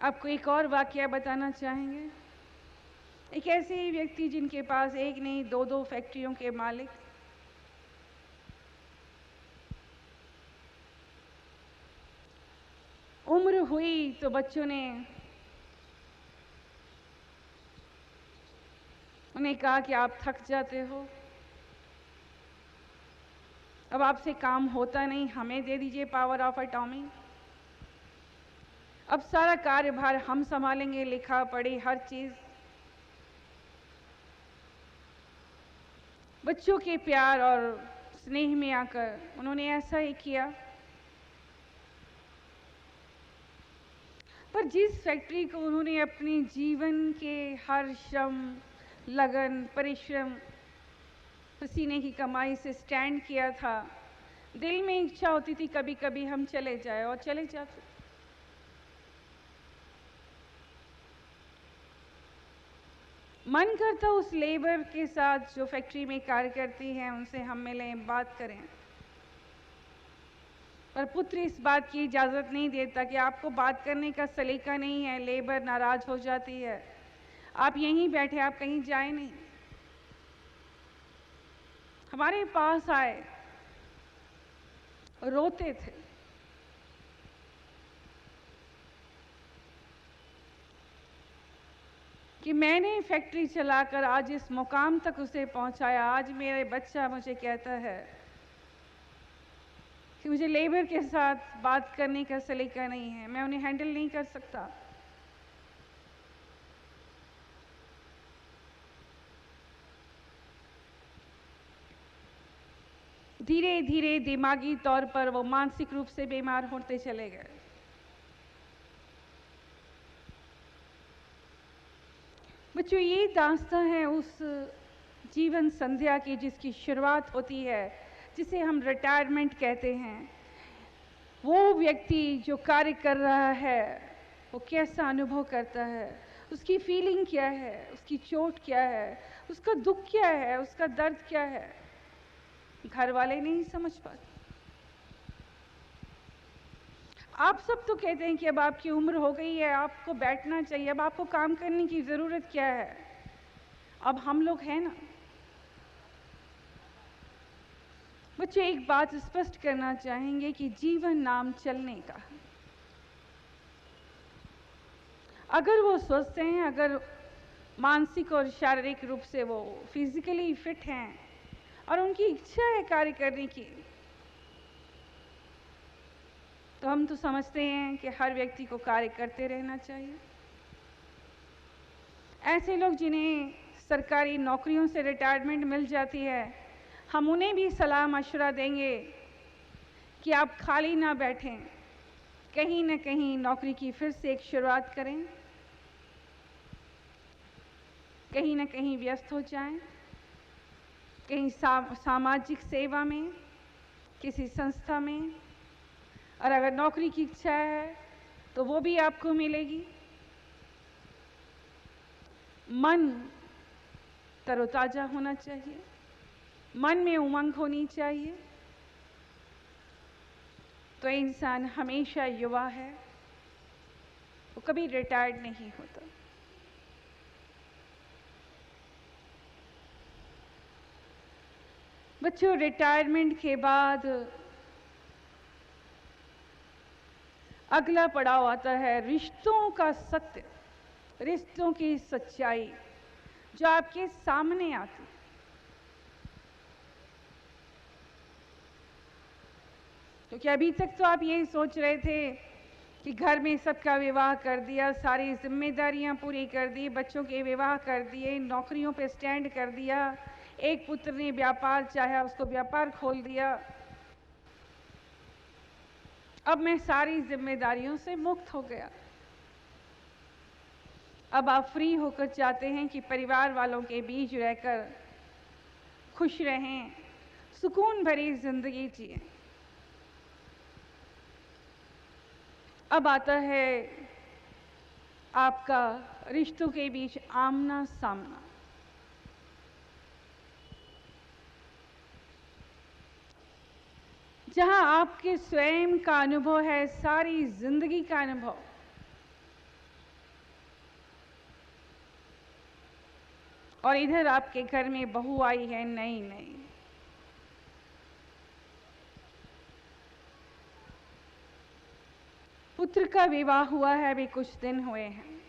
आपको एक और वाकया बताना चाहेंगे। एक ऐसे ही व्यक्ति जिनके पास एक नहीं दो दो फैक्ट्रियों के मालिक, उम्र हुई तो बच्चों ने उन्हें कहा कि आप थक जाते हो, अब आपसे काम होता नहीं, हमें दे दीजिए पावर ऑफ अटॉर्नी। अब सारा कार्यभार हम संभालेंगे, लिखा पढ़ी हर चीज। बच्चों के प्यार और स्नेह में आकर उन्होंने ऐसा ही किया। पर जिस फैक्ट्री को उन्होंने अपने जीवन के हर श्रम, लगन, परिश्रम, पसीने की कमाई से स्टैंड किया था, दिल में इच्छा होती थी कभी कभी हम चले जाए, और चले जाते। मन करता उस लेबर के साथ जो फैक्ट्री में कार्य करती है उनसे हम मिलें, बात करें। पर पुत्र इस बात की इजाजत नहीं देता कि आपको बात करने का सलीका नहीं है, लेबर नाराज हो जाती है, आप यहीं बैठे, आप कहीं जाए नहीं। हमारे पास आए, रोते थे। कि मैंने फैक्ट्री चलाकर आज इस मुकाम तक उसे पहुंचाया, आज मेरे बच्चा मुझे कहता है कि मुझे लेबर के साथ बात करने का सलीका नहीं है, मैं उन्हें हैंडल नहीं कर सकता। धीरे धीरे दिमागी तौर पर वो मानसिक रूप से बीमार होते चले गए। बच्चों, ये दास्तां है उस जीवन संध्या की जिसकी शुरुआत होती है, जिसे हम रिटायरमेंट कहते हैं। वो व्यक्ति जो कार्य कर रहा है वो कैसा अनुभव करता है, उसकी फीलिंग क्या है, उसकी चोट क्या है, उसका दुख क्या है, उसका दर्द क्या है, घर वाले नहीं समझ पाते। आप सब तो कहते हैं कि अब आपकी उम्र हो गई है, आपको बैठना चाहिए, अब आपको काम करने की जरूरत क्या है। अब हम लोग हैं ना। बच्चे, एक बात स्पष्ट करना चाहेंगे कि जीवन नाम चलने का। अगर वो स्वस्थ हैं, अगर मानसिक और शारीरिक रूप से वो फिजिकली फिट हैं और उनकी इच्छा है कार्य करने की, तो हम तो समझते हैं कि हर व्यक्ति को कार्य करते रहना चाहिए। ऐसे लोग जिन्हें सरकारी नौकरियों से रिटायरमेंट मिल जाती है, हम उन्हें भी सलाह मशवरा देंगे कि आप खाली ना बैठें, कहीं ना कहीं नौकरी की फिर से एक शुरुआत करें, कहीं ना कहीं व्यस्त हो जाएं, कहीं सामाजिक सेवा में, किसी संस्था में। और अगर नौकरी की इच्छा है तो वो भी आपको मिलेगी। मन तरोताजा होना चाहिए, मन में उमंग होनी चाहिए, तो इंसान हमेशा युवा है, वो कभी रिटायर्ड नहीं होता। बच्चों, रिटायरमेंट के बाद अगला पड़ाव आता है रिश्तों का सत्य, रिश्तों की सच्चाई जो आपके सामने आती। क्योंकि अभी तक तो आप यही सोच रहे थे कि घर में सबका विवाह कर दिया, सारी जिम्मेदारियां पूरी कर दी, बच्चों के विवाह कर दिए, नौकरियों पे स्टैंड कर दिया, एक पुत्र ने व्यापार चाहा, उसको व्यापार खोल दिया, अब मैं सारी जिम्मेदारियों से मुक्त हो गया। अब आप फ्री होकर चाहते हैं कि परिवार वालों के बीच रहकर खुश रहें, सुकून भरी जिंदगी जिए। अब आता है आपका रिश्तों के बीच आमना सामना। जहां आपके स्वयं का अनुभव है, सारी जिंदगी का अनुभव, और इधर आपके घर में बहू आई है नई नई। पुत्र का विवाह हुआ है, अभी कुछ दिन हुए हैं।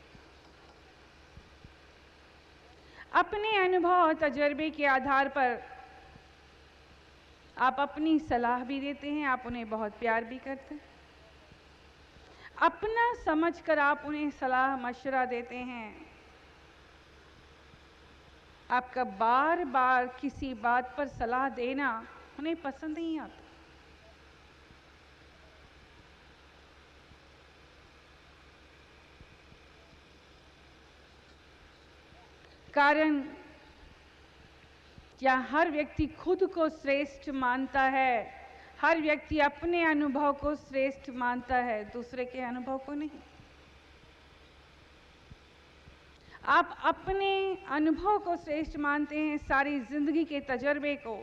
अपने अनुभव और तजर्बे के आधार पर आप अपनी सलाह भी देते हैं, आप उन्हें बहुत प्यार भी करते हैं। अपना समझकर आप उन्हें सलाह मशवरा देते हैं। आपका बार बार किसी बात पर सलाह देना उन्हें पसंद नहीं आता। कारण क्या हर व्यक्ति खुद को श्रेष्ठ मानता है? हर व्यक्ति अपने अनुभव को श्रेष्ठ मानता है, दूसरे के अनुभव को नहीं। आप अपने अनुभव को श्रेष्ठ मानते हैं, सारी जिंदगी के तजर्बे को,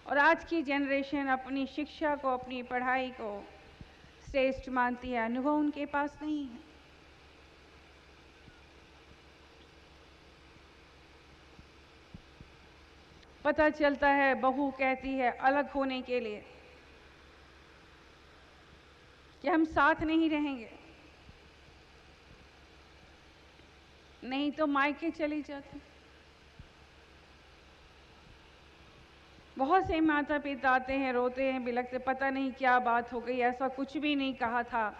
और आज की जनरेशन अपनी शिक्षा को, अपनी पढ़ाई को श्रेष्ठ मानती है, अनुभव उनके पास नहीं है। पता चलता है बहू कहती है अलग होने के लिए कि हम साथ नहीं रहेंगे, नहीं तो मायके चली जाती। बहुत से माता पिता आते हैं, रोते हैं, बिलखते, पता नहीं क्या बात हो गई, ऐसा कुछ भी नहीं कहा था,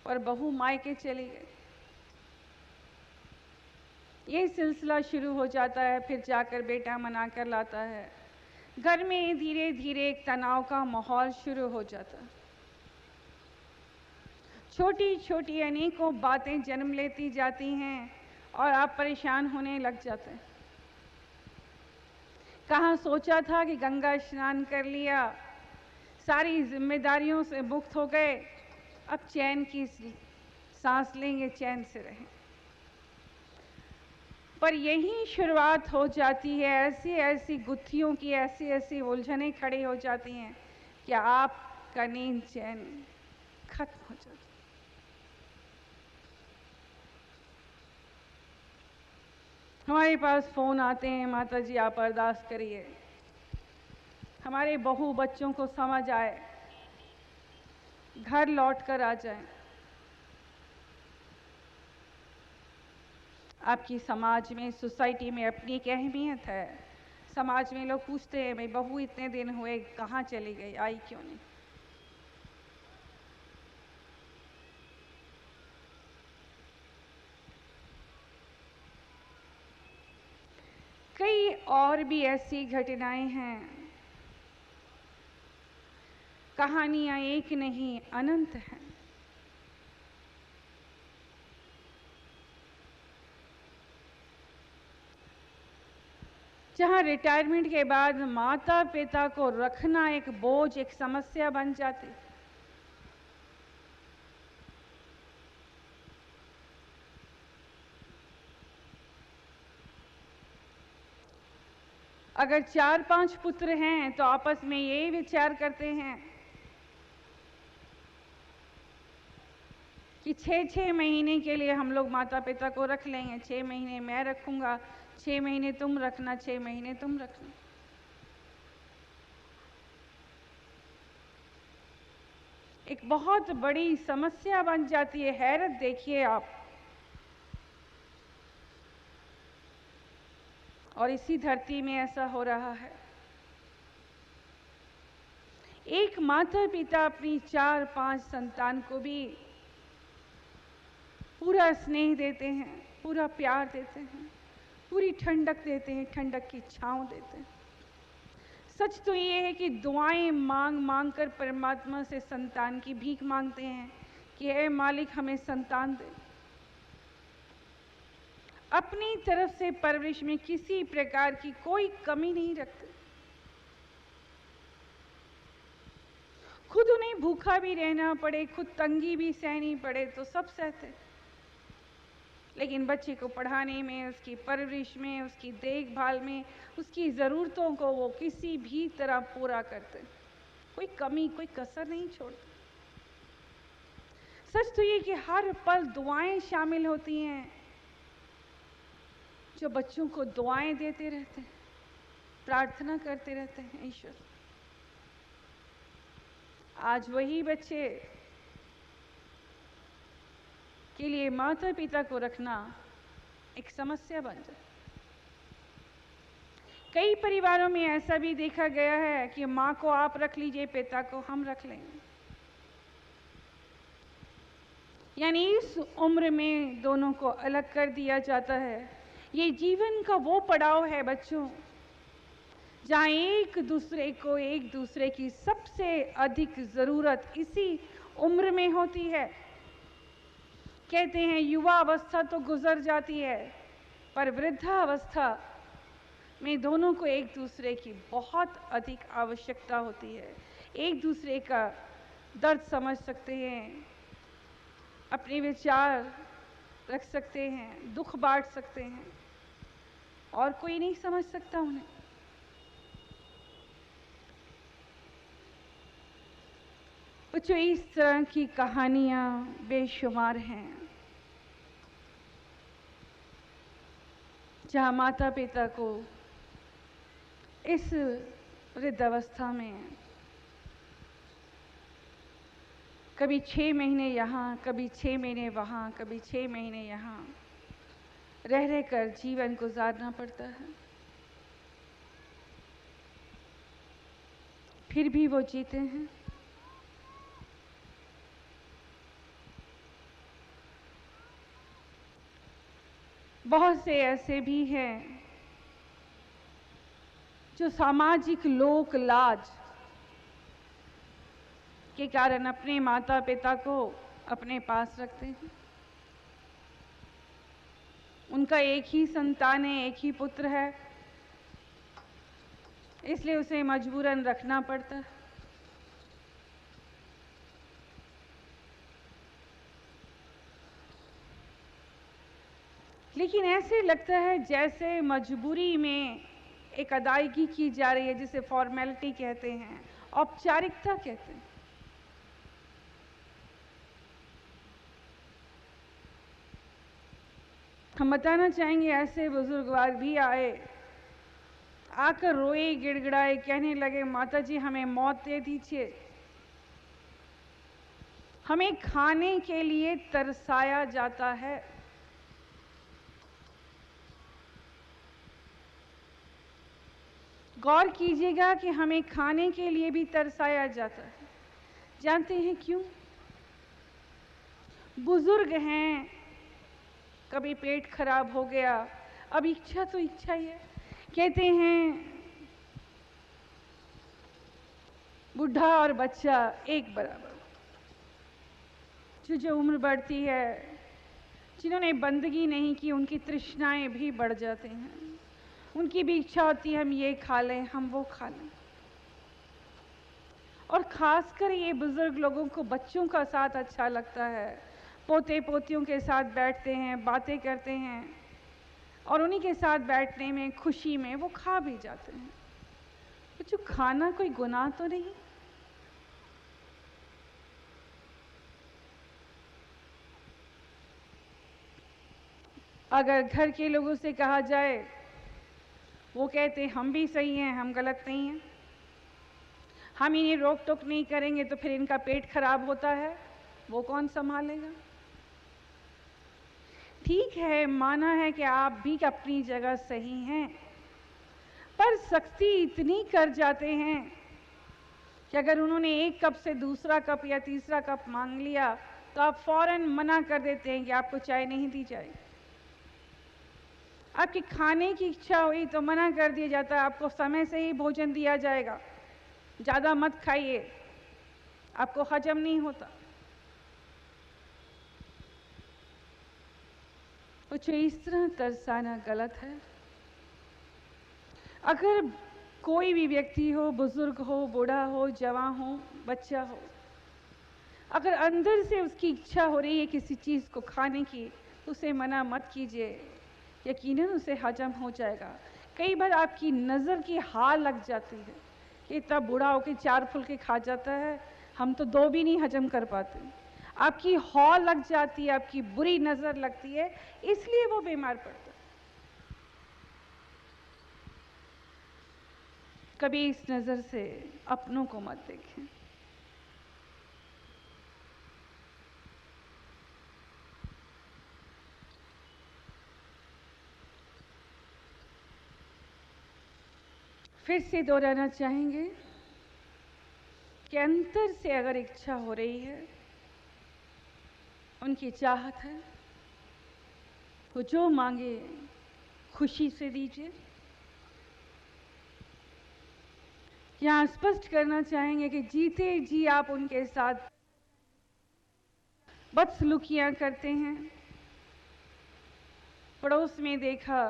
और बहू मायके चली गई। ये सिलसिला शुरू हो जाता है, फिर जाकर बेटा मना कर लाता है। घर में धीरे धीरे एक तनाव का माहौल शुरू हो जाता है। छोटी छोटी अनेकों बातें जन्म लेती जाती हैं और आप परेशान होने लग जाते हैं। कहाँ सोचा था कि गंगा स्नान कर लिया, सारी जिम्मेदारियों से मुक्त हो गए, अब चैन की सांस लेंगे, चैन से रहें। पर यही शुरुआत हो जाती है, ऐसी ऐसी गुत्थियों की ऐसी ऐसी उलझनें खड़ी हो जाती हैं कि आपका नींद चैन खत्म हो जाता है। हमारे पास फोन आते हैं, माता जी आप अरदास करिए, हमारे बहू बच्चों को समझ आए, घर लौट कर आ जाए। आपकी समाज में, सोसाइटी में अपनी एक अहमियत है। समाज में लोग पूछते हैं, भाई बहू इतने दिन हुए कहाँ चली गई, आई क्यों नहीं? कई और भी ऐसी घटनाएं हैं, कहानियां एक नहीं अनंत हैं। जहां रिटायरमेंट के बाद माता पिता को रखना एक बोझ, एक समस्या बन जाती। अगर 4-5 पुत्र हैं तो आपस में ये विचार करते हैं कि 6-6 महीने के लिए हम लोग माता पिता को रख लेंगे, 6 महीने मैं रखूंगा, 6 महीने तुम रखना, 6 महीने तुम रखना। एक बहुत बड़ी समस्या बन जाती है। हैरत देखिए आप, और इसी धरती में ऐसा हो रहा है। एक माता पिता अपनी 4-5 संतान को भी पूरा स्नेह देते हैं, पूरा प्यार देते हैं, पूरी ठंडक देते हैं, ठंडक की छांव देते हैं। सच तो ये है कि दुआएं मांग मांग कर परमात्मा से संतान की भीख मांगते हैं कि हे मालिक हमें संतान दे। अपनी तरफ से परवरिश में किसी प्रकार की कोई कमी नहीं रखते। खुद उन्हें भूखा भी रहना पड़े, खुद तंगी भी सहनी पड़े तो सब सहते, लेकिन बच्चे को पढ़ाने में, उसकी परवरिश में, उसकी देखभाल में, उसकी ज़रूरतों को वो किसी भी तरह पूरा करते, कोई कमी, कोई कसर नहीं छोड़ते। सच तो ये कि हर पल दुआएं शामिल होती हैं। जो बच्चों को दुआएं देते रहते हैं, प्रार्थना करते रहते हैं ईश्वर, आज वही बच्चे के लिए माता पिता को रखना एक समस्या बन जाए। कई परिवारों में ऐसा भी देखा गया है कि माँ को आप रख लीजिए, पिता को हम रख लेंगे। यानी इस उम्र में दोनों को अलग कर दिया जाता है। ये जीवन का वो पड़ाव है बच्चों, जहाँ एक दूसरे की सबसे अधिक जरूरत इसी उम्र में होती है। कहते हैं युवा अवस्था तो गुजर जाती है, पर वृद्धावस्था में दोनों को एक दूसरे की बहुत अधिक आवश्यकता होती है। एक दूसरे का दर्द समझ सकते हैं, अपने विचार रख सकते हैं, दुख बांट सकते हैं, और कोई नहीं समझ सकता उन्हें। बच्चों, इस तरह की कहानियां बेशुमार हैं, जहाँ माता पिता को इस वृद्धावस्था में कभी 6 महीने यहाँ, कभी 6 महीने वहाँ, कभी 6 महीने यहाँ रह कर जीवन गुजारना पड़ता है। फिर भी वो जीते हैं। बहुत से ऐसे भी हैं जो सामाजिक लोक लाज के कारण अपने माता पिता को अपने पास रखते हैं। उनका एक ही संतान है, एक ही पुत्र है, इसलिए उसे मजबूरन रखना पड़ता है। लेकिन ऐसे लगता है जैसे मजबूरी में एक अदायगी की जा रही है, जिसे फॉर्मेलिटी कहते हैं, औपचारिकता कहते हैं। हम बताना चाहेंगे ऐसे बुजुर्गवार भी आए, आकर रोए, गिड़गिड़ाए, कहने लगे माता जी हमें मौत दे दीजिए, हमें खाने के लिए तरसाया जाता है। गौर कीजिएगा कि हमें खाने के लिए भी तरसाया जाता है। जानते हैं क्यों? बुजुर्ग हैं, कभी पेट खराब हो गया, अब इच्छा तो इच्छा ही है। कहते हैं बुढ़ा और बच्चा एक बराबर। जो उम्र बढ़ती है, जिन्होंने बंदगी नहीं की, उनकी तृष्णाएं भी बढ़ जाती हैं। उनकी भी इच्छा होती है हम ये खा लें, हम वो खा लें। और खासकर ये बुजुर्ग लोगों को बच्चों का साथ अच्छा लगता है, पोते पोतियों के साथ बैठते हैं, बातें करते हैं, और उन्हीं के साथ बैठने में, खुशी में वो खा भी जाते हैं। बच्चों, खाना कोई गुनाह तो नहीं। अगर घर के लोगों से कहा जाए, वो कहते हम भी सही हैं, हम गलत नहीं हैं, हम इन्हें रोक टोक नहीं करेंगे तो फिर इनका पेट खराब होता है, वो कौन संभालेगा? ठीक है, माना है कि आप भी अपनी जगह सही हैं, पर सख्ती इतनी कर जाते हैं कि अगर उन्होंने एक कप से दूसरा कप या तीसरा कप मांग लिया तो आप फौरन मना कर देते हैं कि आपको चाय नहीं दी जाएगी। आपकी खाने की इच्छा हुई तो मना कर दिया जाता है, आपको समय से ही भोजन दिया जाएगा, ज़्यादा मत खाइए, आपको हजम नहीं होता। कुछ इस तरह तरसाना गलत है। अगर कोई भी व्यक्ति हो, बुजुर्ग हो, बूढ़ा हो, जवान हो, बच्चा हो, अगर अंदर से उसकी इच्छा हो रही है किसी चीज़ को खाने की, उसे मना मत कीजिए, यकीनन उसे हजम हो जाएगा। कई बार आपकी नज़र की हार लग जाती है कि इतना बूढ़ा होकर 4 फुलके खा जाता है, हम तो 2 भी नहीं हजम कर पाते। आपकी हौल लग जाती है, आपकी बुरी नज़र लगती है, इसलिए वो बीमार पड़ता है। कभी इस नज़र से अपनों को मत देखें। फिर से दोहराना चाहेंगे कि अंतर से अगर इच्छा हो रही है, उनकी चाहत है, वो जो मांगे खुशी से दीजिए। यहाँ स्पष्ट करना चाहेंगे कि जीते जी आप उनके साथ बदसलूकियां करते हैं। पड़ोस में देखा,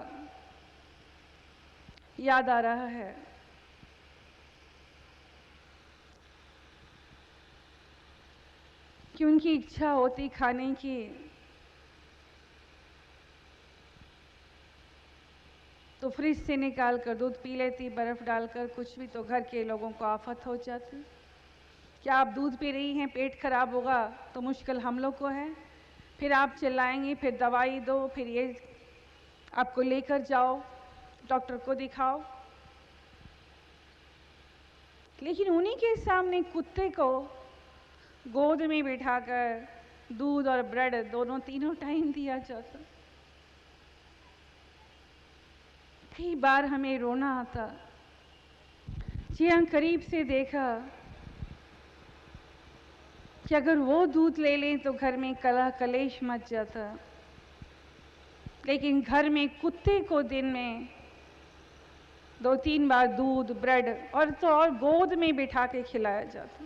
याद आ रहा है। कि उनकी इच्छा होती खाने की, तो फ्रिज से निकाल कर दूध पी लेती, बर्फ डालकर कुछ भी, तो घर के लोगों को आफत हो जाती। क्या आप दूध पी रही हैं, पेट खराब होगा तो मुश्किल हम लोग को है। फिर आप चिल्लाएंगी, फिर दवाई दो, फिर ये आपको लेकर जाओ, डॉक्टर को दिखाओ। लेकिन उन्हीं के सामने कुत्ते को गोद में बिठाकर दूध और ब्रेड दोनों तीनों टाइम दिया जाता। कई बार हमें रोना आता। जी हाँ, करीब से देखा कि अगर वो दूध ले लें तो घर में कलह कलेश मच जाता। लेकिन घर में कुत्ते को दिन में 2-3 बार दूध, ब्रेड और गोद में बिठा के खिलाया जाता।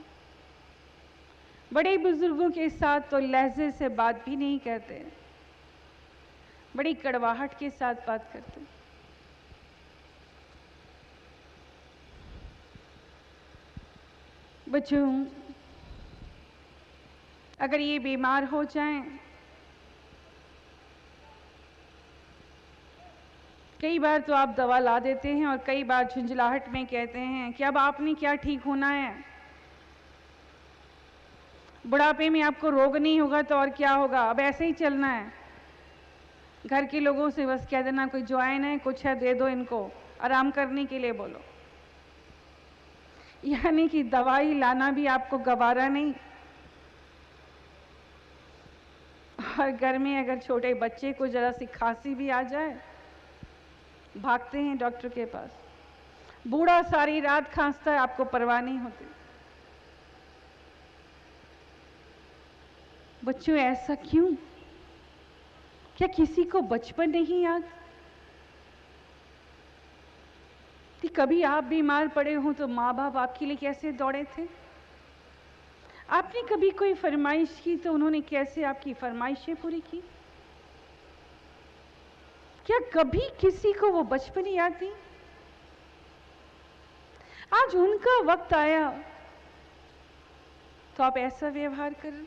बड़े बुजुर्गों के साथ तो लहजे से बात भी नहीं करते, बड़ी कड़वाहट के साथ बात करते। बच्चों, अगर ये बीमार हो जाएं, कई बार तो आप दवा ला देते हैं और कई बार झुंझलाहट में कहते हैं कि अब आपने क्या ठीक होना है, बुढ़ापे में आपको रोग नहीं होगा तो और क्या होगा, अब ऐसे ही चलना है। घर के लोगों से बस कह देना कोई ज्वाइन है, कुछ है, दे दो इनको, आराम करने के लिए बोलो। यानी कि दवाई लाना भी आपको गवारा नहीं। और घर में अगर छोटे बच्चे को जरा सी खांसी भी आ जाए, भागते हैं डॉक्टर के पास। बूढ़ा सारी रात खांसता है, आपको परवाह नहीं होती। बच्चों, ऐसा क्यों? क्या किसी को बचपन नहीं याद कि कभी आप बीमार पड़े हो तो माँ बाप आपके लिए कैसे दौड़े थे? आपने कभी कोई फरमाइश की तो उन्होंने कैसे आपकी फरमाइशें पूरी की? क्या कभी किसी को वो बचपन याद नहीं? आज उनका वक्त आया तो आप ऐसा व्यवहार करें।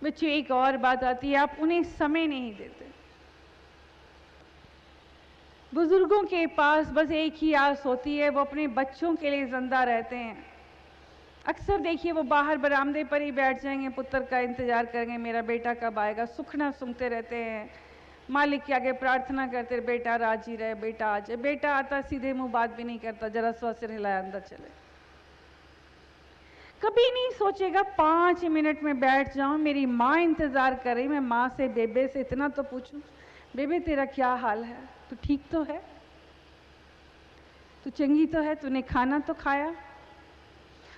बच्चों, एक और बात आती है, आप उन्हें समय नहीं देते। बुजुर्गों के पास बस एक ही आस होती है, वो अपने बच्चों के लिए जिंदा रहते हैं। अक्सर देखिए, वो बाहर बरामदे पर ही बैठ जाएंगे, पुत्र का इंतजार करेंगे, मेरा बेटा कब आएगा, सुखना सुनते रहते हैं, मालिक के आगे प्रार्थना करते, बेटा राजी रहे, बेटा आ जाए। बेटा आता सीधे मुंह बात भी नहीं करता, जरा सा सिर हिलाया अंदर चले। कभी नहीं सोचेगा 5 मिनट में बैठ जाऊं, मेरी माँ इंतजार कर रही, मैं माँ से, बेबे से इतना तो पूछूं, बेबे तेरा क्या हाल है, तू ठीक तो है, तू चंगी तो है, तूने खाना तो खाया,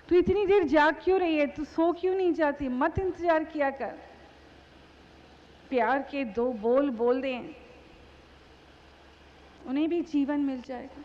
तू इतनी देर जाग क्यों रही है, तू सो क्यों नहीं जाती, मत इंतजार किया कर। प्यार के 2 बोल बोल दें, उन्हें भी जीवन मिल जाएगा।